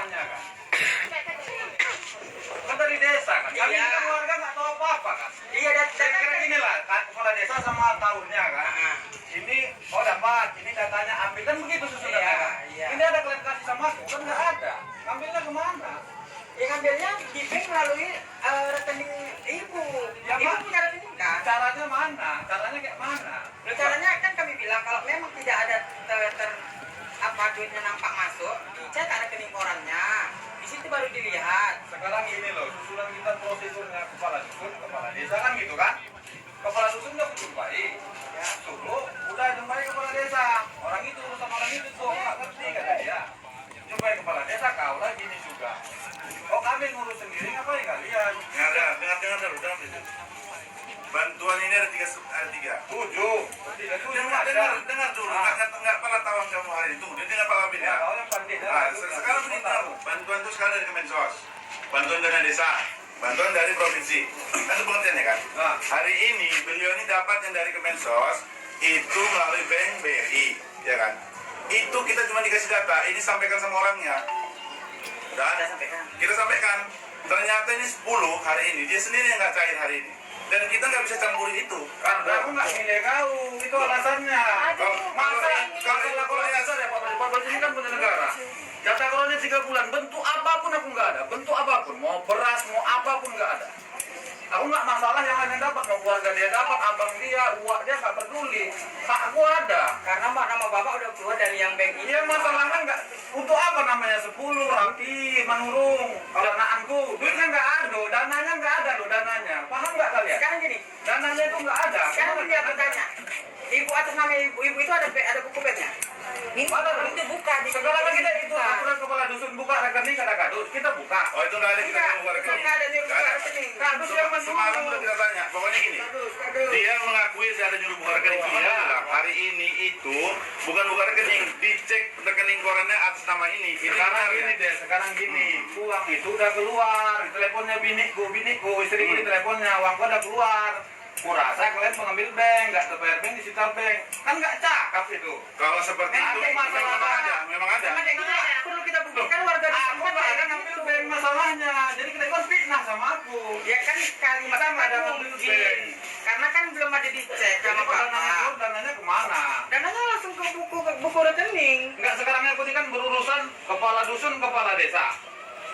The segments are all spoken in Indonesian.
masalahnya kan. Kan dari desa kan. Kami Iya. kan warga nggak tahu apa-apa kan. Iya, dan Kira-kira gini lah, kepala desa sama tahunnya kan. Ini oh dapat, ini datanya ambil kan begitu sesudahnya Iya, kan. iya. Ini ada klien kasih sama aku kan nggak ada. Ngambilnya kemana? yang ngambilnya di bank melalui rekening ibu. Ya, Ibu Mak. punya rekening kan? Caranya mana? Caranya kayak mana? Loh, caranya kan kami bilang kalau memang tidak ada apa duitnya nampak masuk, dicek ada rekening korannya. Di situ baru dilihat. Sekarang ini loh, susulan kita prosedurnya kepala dusun, kepala desa kan gitu kan. Kepala dusun udah jumpai, ya suruh udah jumpai kepala desa. Orang itu urusan orang itu tuh nggak ngerti kata dia. Jumpai kepala desa kau lah gini juga. Oh kami ngurus sendiri ngapain kalian? Dengar dulu. Bantuan ini ada tiga. Tujuh. Tidak tujuh Dengar dulu. Nggak pernah tahu kamu hari itu. Dia dengar Pak Kabin Ya, ya. kau yang pandai. Sekarang begitu. Bantuan itu sekarang dari Kemensos. Bantuan dana desa. Bantuan dari provinsi. Kan itu pengertiannya kan? Nah. Hari ini beliau ini dapat yang dari Kemensos itu melalui bank BRI, ya kan? Itu kita cuma dikasih data. Ini sampaikan sama orangnya. Dan kita sampaikan. Ternyata ini 10 hari ini. Dia sendiri yang nggak cair hari ini. Dan kita nggak bisa campuri itu. Karena aku nggak nilai kau, itu alasannya. Kalau dasar ya Pak ini kan punya negara. Data koronnya 3 bulan, bentuk apapun aku nggak ada, bentuk apapun, mau beras, mau apapun nggak ada. Aku nggak masalah yang lain dapat, mau keluarga dia dapat, abang dia, uak dia nggak peduli. Hak aku ada. Karena nama bapak udah keluar dari yang bank ini. Iya masalahnya nggak, untuk apa namanya 10 rapi, menurung, danaanku, duitnya nggak ada, dananya nggak ada loh dananya. Paham nggak kalian? Sekarang gini, Dananya itu nggak ada. sekarang dia bertanya, ibu atas nama ibu itu ada buku banknya? Ini itu buka di Segala kita itu aturan kepala dusun buka rekening kata kadus, kita buka. Oh itu nggak ada kita Enggak, buka rekening. enggak ada nyuruh Nggak buka ada. rekening. Kadus yang Semalam udah menurut. kita tanya. Pokoknya gini. Dia mengakui saya ada nyuruh buka rekening. Dia bilang hari ini itu bukan buka rekening, dicek rekening korannya atas nama ini. Ini Sekarang benar, gini ya? deh, sekarang gini, uang itu udah keluar, teleponnya biniku, istriku di teleponnya, uangku udah keluar. Kurasa kalian mengambil bank, nggak terbayar bank, disita bank, kan nggak cakap itu. Kalau seperti itu Ada masalah. memang ada. Sama kayak gitu lah. Perlu kita buktikan warga di Aku nggak ada ngambil bank masalahnya, jadi kalian fitnah sama aku. Ya kan kalimat Masa nggak ada aku ngambil gini. bank? Karena kan belum ada dicek Jadi sama kalau dananya bapak. keluar, dananya kemana? Dananya langsung ke buku rekening. Enggak, sekarang aku ini kan berurusan kepala dusun, kepala desa.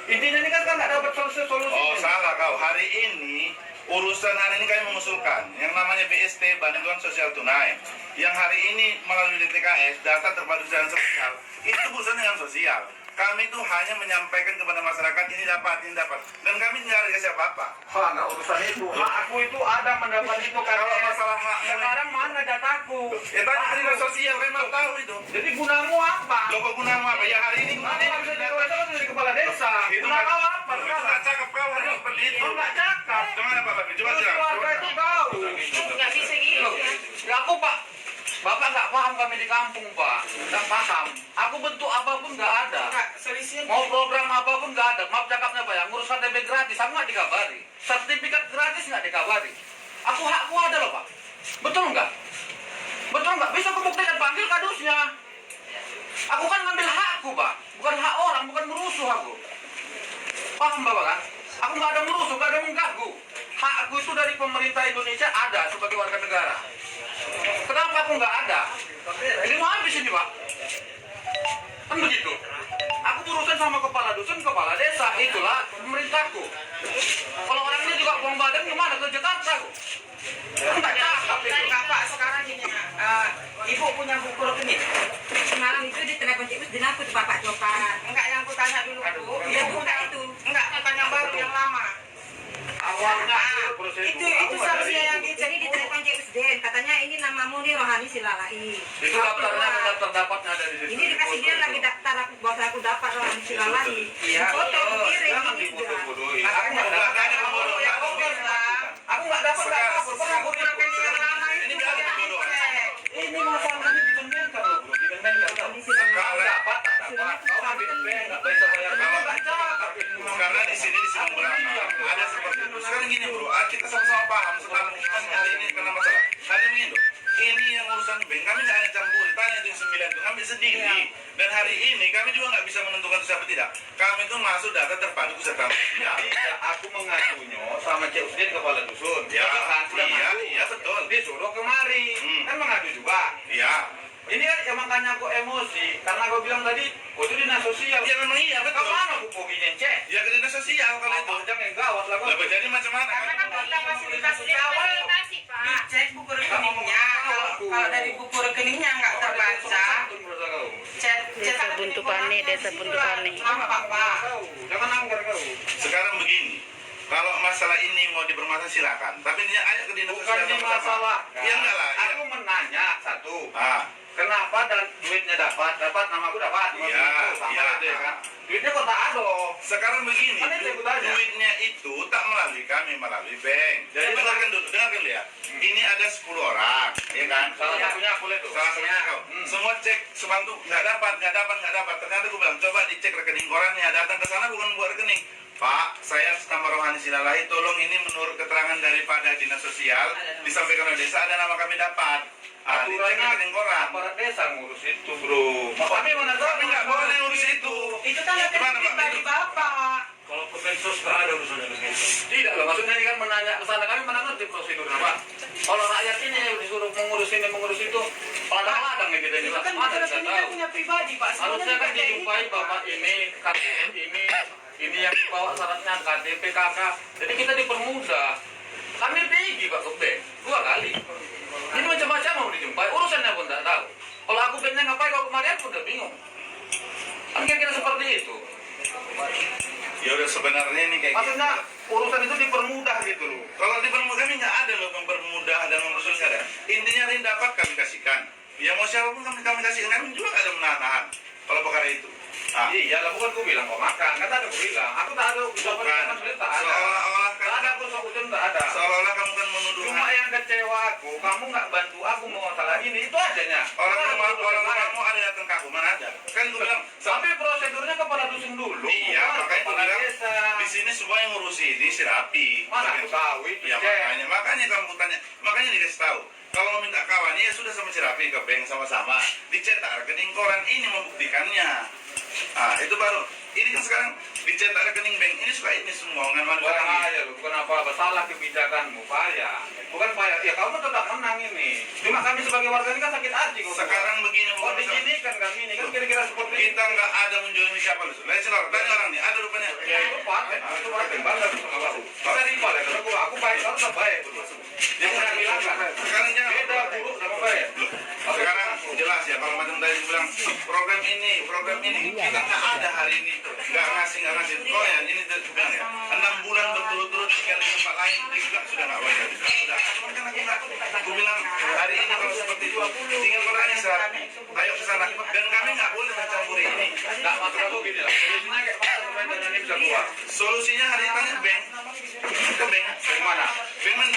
Intinya ini kan nggak dapat solusi. Oh salah kau. Hari ini urusan hari ini kami mengusulkan yang namanya BST bantuan sosial tunai. Yang hari ini melalui DTKS data terpadu jalan sosial itu urusan dengan sosial. Kami itu hanya menyampaikan kepada masyarakat ini dapat, dan kami tidak dikasih apa-apa. Wah, nggak urusan itu. Hak aku itu ada mendapat itu karena Kalau masalah hak sekarang mana dataku? ya tanya ke dinas sosial, kami mau tahu itu. Jadi gunamu apa? Loh kok gunamu apa? Ya hari ini Mana yang bisa diwawancarakan dari kepala desa? itu Guna nggak kau apa? itu nggak cakep kau hari seperti itu. Kau nggak cakap. Gimana Pak Tapi? Coba Terus jelas. keluarga itu kau. Nggak bisa gitu. Ya aku Pak. Bapak nggak paham kami di kampung Pak. Nggak paham. Aku bentuk apapun nggak ada. Enggak, selisihnya Mau program apapun nggak ada. Maaf cakapnya Pak ya. Ngurus KTP gratis, aku nggak dikabari. Sertifikat gratis nggak dikabari. Hakku ada loh Pak. Betul nggak? Betul nggak? Bisa kebuktikan, panggil kadusnya. Aku kan ngambil hakku Pak. Bukan hak orang, bukan merusuh aku. Paham Bapak kan? Aku nggak ada merusuh, nggak ada mengganggu. Hakku itu dari pemerintah Indonesia ada sebagai warga negara. Kenapa aku nggak ada? Ini mau habis ini Pak. Kan begitu. Aku berurusan sama kepala dusun, kepala desa, itulah pemerintahku. Kalau orangnya juga buang badan gimana ke Jakarta aku? Kan nggak cakap itu. Enggak Pak, sekarang ini ibu punya buku rekening. Semalam itu di telepon Cik Usdin aku di Bapak Cokan. Enggak, yang aku tanya dulu Bu. Iya buka itu. Enggak, bukan yang baru, yang lama. Awalnya prosedur. Itu seharusnya yang dicek Jadi di telepon Cik Usdin katanya ini namamu nih Rohani Silalai. Itu daftar dapatnya ada di situ. Ini dikasih dia lagi daftar aku bos aku dapat Rohani Silalai. Iya. Foto aku kirim Jangan ini sudah. dibodoh-bodohin. Aku Aku nggak nggak dapat. ada bodoh ya, oke lah. Aku nggak dapat apa-apa. Pernah aku Buku rekening yang lama itu Ini biar yang bodoh. dicek. ini masalahnya dibandingkan loh bro, dibandingkan. Kalau dapat, tak dapat. Kau ambil bank, nggak bisa bayar. Kalau nggak cakap itu. Karena di sini berapa ada seperti itu. Sekarang gini bro, kita sama-sama paham sekarang hari ini kena masalah. Hari ini loh, ini yang urusan bank kami nggak ada campur. Tanya itu yang 9 itu ngambil sendiri. Dan hari ini kami juga nggak bisa menentukan itu siapa tidak. Kami itu masuk data terpadu kesejahteraan sosial. Iya, aku mengajunya sama Cik Usdin kepala dusun. Ya, Kan sudah iya, maju. iya, betul. Disuruh kemari. Kan mengadu juga. Iya. Ini kan ya makanya aku emosi karena aku bilang tadi, oh itu dinas sosial. Ya memang iya, betul. Kemana aku poginya cek? Ya ke dinas sosial kalau itu. Jangan gawat lah. Lah jadi macam mana? Karena kan kita fasilitas di awal dicek buku rekeningnya. Kalau dari buku rekeningnya nggak terbaca, Desa Buntu Pane, Desa Buntu Pane. nampak Pak. Jangan anggar kau. Sekarang begini. Kalau masalah ini mau dipermasalahkan silakan. Tapi dia ayo ke dinas Bukan sosial di sama-sama. masalah. Ya enggak lah. Ya. Aku menanya satu. Ah, Kenapa dan duitnya dapat, nama aku dapat. Iya, sama iya. itu ya kan. Duitnya kok tak ada. sekarang begini. Kan itu ikut aja. Duitnya itu tak melalui kami, melalui bank. Jadi Ya, dengarkan dulu ya. Ini ada 10 orang, ya kan? Salah Iya. satunya aku lihat tuh. Salah satunya kau. Semua cek sebantu nggak dapat. Ternyata gue bilang coba dicek rekening korannya. Datang ke sana bukan buat rekening. Pak, saya atas nama Rohani Silalahi, tolong ini menurut keterangan daripada dinas sosial disampaikan oleh desa ada nama kami dapat. Dicek Aturannya rekening koran. aparat desa ngurus itu, bro. Kami mana tahu Kami nggak boleh urus itu. Itu kan rekening Gimana, Pak? pribadi Bapak. Kalau Kemensos nggak ada urusannya dengan itu. Tidak loh, maksudnya ini kan menanya ke sana, kami mana ngerti prosedurnya, Pak. Kalau rakyat ini disuruh mengurus ini, mengurus itu, ladang-ladang ya kita ini, Itu Pak. kan Mana bisa rekeningnya tahu. punya pribadi Pak. Harusnya kan Semuanya kayak dijumpai gitu, Bapak ini, KTM ini yang dibawa syaratnya KTP, KK. Jadi kita dipermudah. Kami pergi Pak ke bank 2 kali. Ini macam-macam mau dijumpai, urusannya pun tak tahu. Kalau aku banknya ngapain, kalau kemarin pun udah bingung. Kan kira-kira seperti itu. Ya udah sebenarnya ini kayak Maksudnya urusan itu dipermudah gitu loh. kalau dipermudah kami nggak ada loh mempermudah dan mempersusah. Intinya yang dapat kami kasihkan. Ya mau siapapun kami kasihkan, kami juga nggak ada menahan kalau perkara itu. Iya lah, bukan aku bilang kau makan, kan tadi aku bilang. Aku tak ada ucapan Bukan. tak ada. Seolah-olah Tak ada kan, ucapan tak ada. seolah-olah kamu kan menuduh Cuma yang kecewa aku, kamu nggak bantu aku mau masalah ini, itu adanya. orang Bukan rumah urusan lain. kamu ada datang ke aku mana ada. Kan gue bilang Tapi prosedurnya kepala dusun dulu. iya, bukan makanya gue kepala bilang desa. di sini semua yang ngurus ini si Rapi. Mana aku tahu itu. Ya Cek. makanya kamu tanya, makanya dikasih tahu. Kalau mau minta kawan ya sudah sama si Rapi ke bank sama-sama. Dicetak rekening koran ini membuktikannya. Itu baru. Ini kan sekarang dicetak rekening bank ini suka ini semua dengan Bukan manfaat. aja loh, bukan apa-apa, salah kebijakanmu, payah. Bukan payah, ya kamu tetap menang ini. Cuma kami sebagai warga ini kan sakit hati kok. Sekarang begini Oh bukan masalah. diginikan kami ini, kan kira-kira seperti itu. Kita nggak ada menjualin siapa lu. Lain sih tanya orang nih, ada rupanya. Ya itu paten, itu paten banget sama aku. Kita riba lah, karena aku baik, kamu tetap baik. Jadi saya bilang kan, Sekarang jangan beda buruk sama baik. sekarang jelas ya kalau macam tadi bilang program ini kita nggak ada hari ini nggak ngasih oh ya ini tuh bilang ya 6 bulan berturut-turut tinggal di tempat lain itu juga sudah nggak wajar juga sudah cuman kan aku bilang hari ini kalau seperti itu tinggal orang Isra ayo ke sana dan kami nggak boleh mencampuri ini Nggak maksud aku gini lah, solusinya kayak mana supaya dana ini bisa keluar. solusinya hari ini tanya bank ke bank Bagaimana?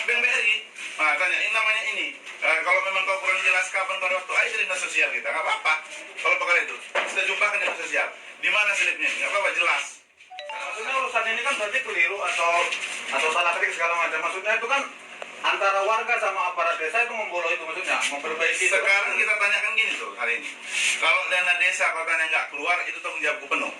bank BRI tanya ini namanya ini kalau memang kau kurang jelas kapan pada waktu ayo ke dinas sosial kita nggak apa-apa kalau perkara itu kita jumpa ke dinas sosial di mana slipnya nggak apa-apa jelas. Maksudnya urusan ini kan berarti keliru atau salah ketik segala macam. Maksudnya itu kan antara warga sama aparat desa itu membolok itu maksudnya memperbaiki. Sekarang kita tanyakan gini tuh hari ini kalau dana desa katanya nggak keluar itu tanggung jawabku penuh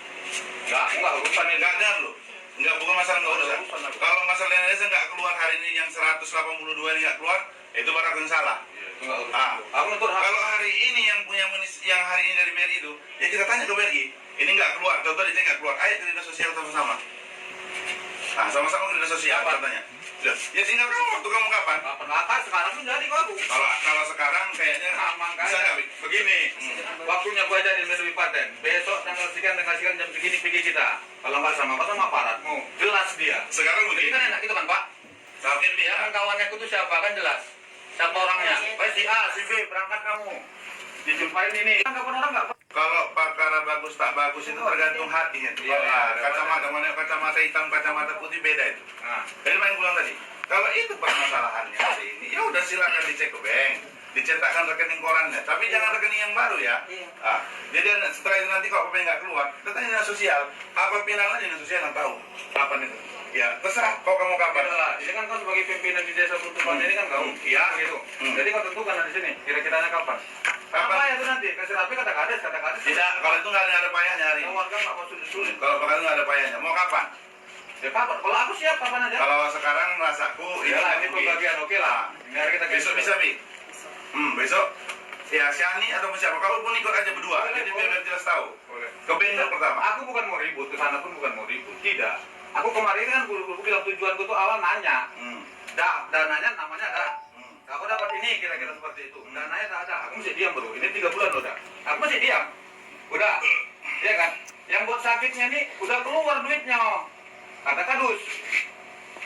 Enggak urusan ini. nggak dengar lo nggak bukan masalah nggak urusan Urusan apa? kalau masalah dana desa nggak keluar hari ini yang 182 ini nggak keluar itu baru aku yang salah. Enggak urusan. Aku nuntut hak. Kalau hari ini yang hari ini dari BRI itu ya kita tanya ke BRI ini nggak keluar contoh dicek nggak keluar ayo ke dinas sosial sama-sama sama-sama ke dinas sosial katanya ya tinggal waktu kamu kapan Kapan laka sekarang pun jadi kok aku. kalau sekarang kayaknya Makanya bisa nggak Bi? begini, waktunya gua ajarin lebih paten. Besok tanggal sekian jam segini pergi kita. Kalau nggak sama aparatmu, jelas dia. sekarang Jadi begini kan enak gitu kan Pak. Tapi Ya kan kawannya aku tuh siapa kan jelas. Siapa orangnya? Baik si A, si B, berangkat kamu. Dijumpain ini. Kan kapan orang nggak? kalau perkara bagus tak bagus itu tergantung hati ya. Iya, iya. Kacamata mana kacamata hitam kacamata putih beda itu. Nah, Jadi main pulang tadi. Kalau itu permasalahannya hari ini, ya udah silakan dicek ke bank, dicetakkan rekening korannya. Tapi jangan rekening yang baru ya. Jadi setelah itu nanti kalau apa nggak keluar, kita tanya dinas sosial. Apa finalnya dinas sosial yang tahu? Kapan itu? Ya terserah. Kau kamu kapan? lah. Ini kan kau sebagai pimpinan di desa Buntupan ini kan kau. Iya. Gitu. Hmm. Jadi kau tentukan di sini. Kira-kiranya kapan? Apa ya itu nanti? Kasih rapi kata kades. Tidak, kalau itu nggak ada payahnya hari ini. Warga nggak mau sulit-sulit. Kalau pekan itu nggak ada payahnya. Mau kapan? Ya kapan? Kalau aku siap kapan aja. Kalau sekarang rasaku Iyalah, ini pembagian oke lah. Ini hari kita besok bisa Bi? Besok ya si Ani atau siapa? Kalaupun ikut aja berdua, Boleh, jadi boleh. biar jelas tahu. Boleh. Ke bengkel pertama. Aku bukan mau ribut, ke sana pun bukan mau ribut. Tidak. Aku kemarin kan aku bilang tujuanku tuh awal nanya. Dananya namanya ada. Aku dapat ini kira-kira seperti itu. Dananya tak ada. Aku masih diam bro. Ini 3 bulan udah. Aku masih diam. Udah. Iya kan? Yang buat sakitnya nih udah keluar duitnya. Kata kadus.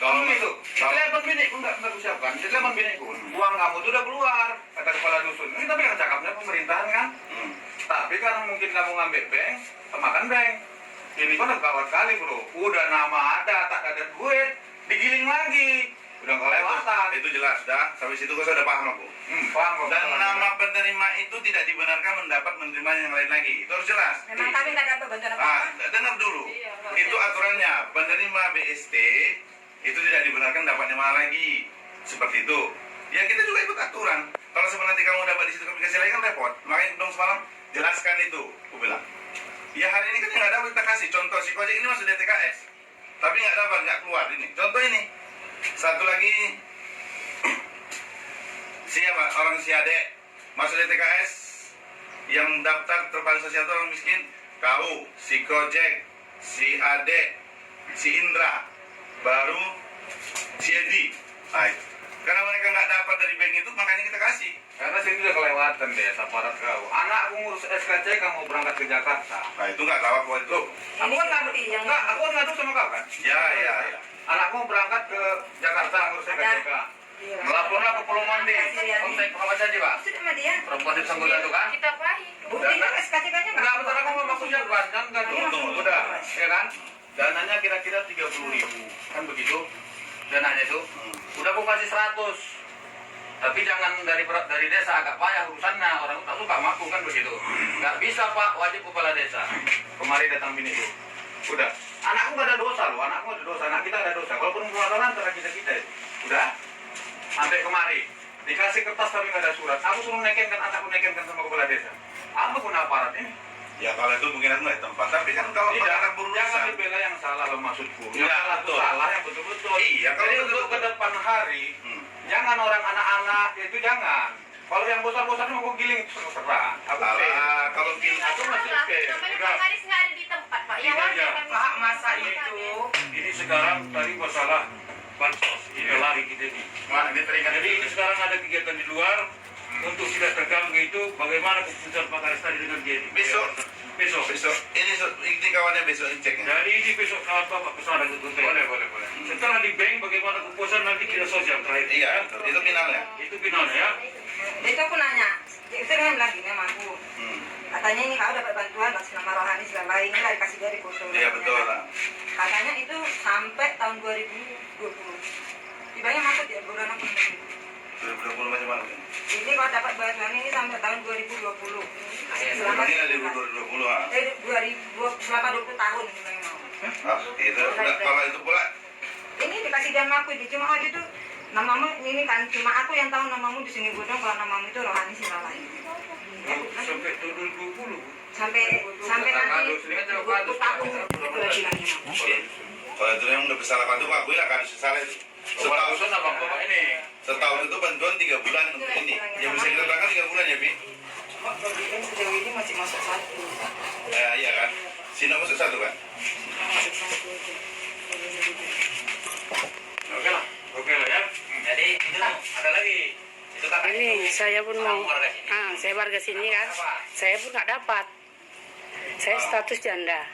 Kalau Gitu. Telepon biniku nggak siapkan. Telepon biniku. Uang kamu tuh udah keluar. Kata kepala dusun. Ini tapi yang cakapnya pemerintahan kan. Tapi karena mungkin kamu ngambil bank, makan bank. Ini kan gawat kali bro. Udah nama ada, tak ada duit, digiling lagi. Udah kelewatan. itu jelas dah. Sampai situ kau sudah paham aku. Paham kok. Dan nama penerima itu tidak dibenarkan mendapat menerima yang lain lagi. Itu harus jelas. Memang kami nggak dapat bantuan apa-apa. Dengar dulu. Itu aturannya. Penerima BST itu tidak dibenarkan dapat yang mana lagi. Seperti itu. Ya kita juga ikut aturan. Kalau sebenarnya nanti kamu dapat di situ aplikasi lain kan repot. Makanya dong semalam jelaskan itu. Aku bilang. Ya hari ini kan yang nggak dapat kita kasih. Contoh si Kojek ini masuk DTKS. Tapi nggak dapat, nggak keluar ini. Contoh ini. Satu lagi. Siapa? Orang si Ade masuk DTKS yang daftar terpadu sosial itu orang miskin. Kau, si Kojek, si Ade, si Indra, baru si Edi. Nah, itu. Karena mereka nggak dapat dari bank itu, makanya kita kasih. Karena sini udah kelewatan deh, aparat kau. Anakku ngurus SKCK mau berangkat ke Jakarta. Nah itu nggak tahu apa itu. Aku kan ngadu, enggak, aku kan ngadu sama kau kan? Ya. Anakku berangkat ke Jakarta ngurus SKCK. Melaporlah ke Pulau Mandi. Kamu saya pengawas aja pak. Sudah sama dia. Perempuan di Sanggulan itu kan? Kita pahit. Buktinya SKCK-nya nggak. Enggak, bentar aku mau maksudnya kan? Kan enggak dulu. Tunggu. Udah, ya kan? Dananya kira-kira 30.000. Kan begitu? Dananya itu. Udah aku kasih 100. Tapi jangan dari desa, agak payah urusannya. Orang tak suka maku kan begitu. Nggak bisa pak, wajib kepala desa. Kemari datang bini itu. Udah. Anakku nggak ada dosa loh, anakku ada dosa, anak kita ada dosa. Walaupun pengalaman antara kita itu. Udah. Sampai kemari. Dikasih kertas tapi nggak ada surat. Aku suruh nekenkan anakku nekenkan sama kepala desa. Apa guna aparat ini? Ya kalau itu mungkin aku nggak di tempat. Tapi kan kalau Tidak, perkara jangan berurusan. dibela yang salah loh maksudku. Yang Iya, salah itu betul. salah yang betul-betul. Iya, kalau Jadi betul-betul. untuk ke depan hari, jangan orang anak-anak itu jangan. Kalau yang bosan-bosan mau giling terserah. Aku oke. Alah, kalau gini Aku masih oke. Namanya Udah. Pak Karis nggak ada di tempat, Pak. Ya Tidak, wajar ya. kami. Pak, masa Kami itu ada. Ini sekarang tadi masalah bansos. Ini lari kita ini. ini teringat. Jadi ini sekarang ada kegiatan di luar. Untuk tidak terganggu itu, bagaimana keputusan Pak Karis tadi dengan dia? Besok. Besok. Ini kawannya besok ceknya. Jadi ini besok kawan Bapak kesana ke Guntur. Boleh. Setelah di bank, bagaimana keputusan nanti kita sosial terakhir. Iya, itu finalnya. Itu finalnya ya. Itu aku nanya. Itu kan bilang gini sama aku. Katanya ini kau dapat bantuan atas nama rohani segala lain. Ini lah dikasih dari foto. Iya betul lah. Katanya itu sampai tahun 2020. Tibanya masuk ya bulan aku. 2020 masih malu kan? Ini kalau dapat bantuan ini sampai tahun 2020. Selama Ini dari 2020 ah. 2020 selama 20 tahun ini memang. Itu kalau itu pula Ini dikasih dia aku itu cuma waktu itu namamu ini kan cuma aku yang tahu namamu di sini Bodong kalau namamu itu Rohani Silalai. Sampai 2020. Sampai nanti 20 tahun itu lagi lagi. kalau itu yang udah bersalah padu aku ya kan salah itu. Setahu abang Bapak ini. Setahun itu bantuan 3 bulan untuk ini. Yang bisa kita terangkan 3 bulan ya, Pi? Cuma bagi sejauh ini masih masuk 1. Iya kan? Sini masuk 1 kan? Masuk 1. Oke lah ya. Jadi itu ada lagi. Itu kakak Ini saya pun mau, warga sini. saya warga sini kan, saya pun nggak dapat. Saya status janda.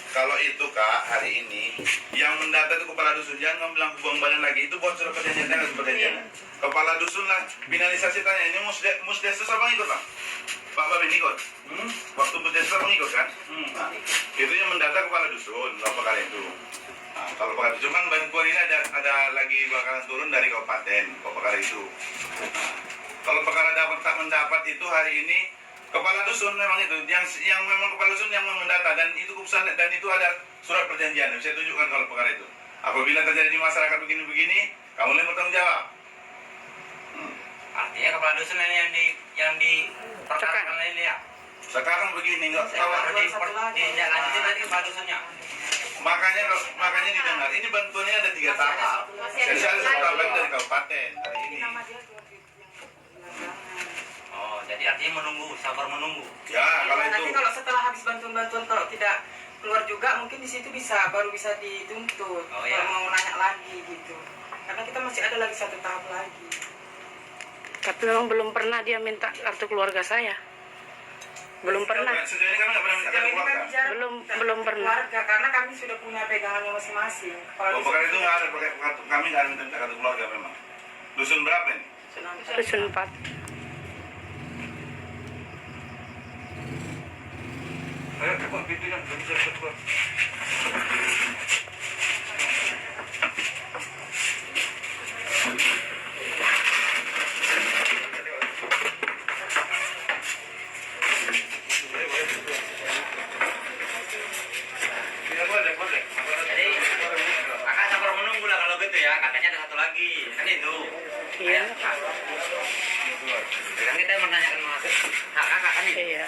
Kalau itu Kak, hari ini yang mendata itu kepala dusun, jangan bilang ke Bang Badan lagi, itu buat surat perjanjian dengan perjanjian. Kepala dusun lah, finalisasi tanya, ini musdestus abang ikut Bang? Pak Babin ikut? Waktu musdestus abang ikut kan? Nah, itu yang mendata kepala dusun, berapa kali itu. Nah, kalau kepala dusun kan bantuan ini ada lagi bakalan turun dari kabupaten, perkara itu. Nah, kalau perkara dapat tak mendapat itu hari ini, kepala dusun memang itu yang memang kepala dusun yang mendata dan itu keputusan dan itu ada surat perjanjian bisa tunjukkan kalau perkara itu apabila terjadi di masyarakat begini-begini kamu yang bertanggung jawab. Artinya kepala dusun ini yang diperkarakan ini ya. Sekarang begini, nggak tahu Lanjutin nanti kepala dusunnya. makanya didengar. Ini bantuannya ada 3 tahap. Jadi ada 1 tahap lagi dari kabupaten hari ini. Oh, jadi artinya menunggu, sabar menunggu. Ya, kalau itu. Nanti kalau setelah habis bantuan-bantuan kalau tidak keluar juga mungkin di situ baru bisa dituntut. Oh, iya. Kalau mau nanya lagi gitu. Karena kita masih ada lagi 1 tahap lagi. Tapi memang belum pernah dia minta kartu keluarga saya. Belum pernah. Sejauh ini kami nggak pernah minta kartu Sejauh ini keluarga. kami jarang Belum- minta belum kartu pernah. keluarga, karena kami sudah punya pegangannya masing-masing. Kalau Oh, di bukan situ itu nggak ada pakai kartu. Kami nggak ada minta kartu keluarga memang. Dusun berapa ini? Dusun 4. Ayo cepat pimpinan, belum bisa cepat. Jadi kakak sabar menunggu lah kalau gitu ya. Katanya ada 1 lagi. Kan itu. Iya. Kan kita menanyakan hak kakak kan ini. Iya.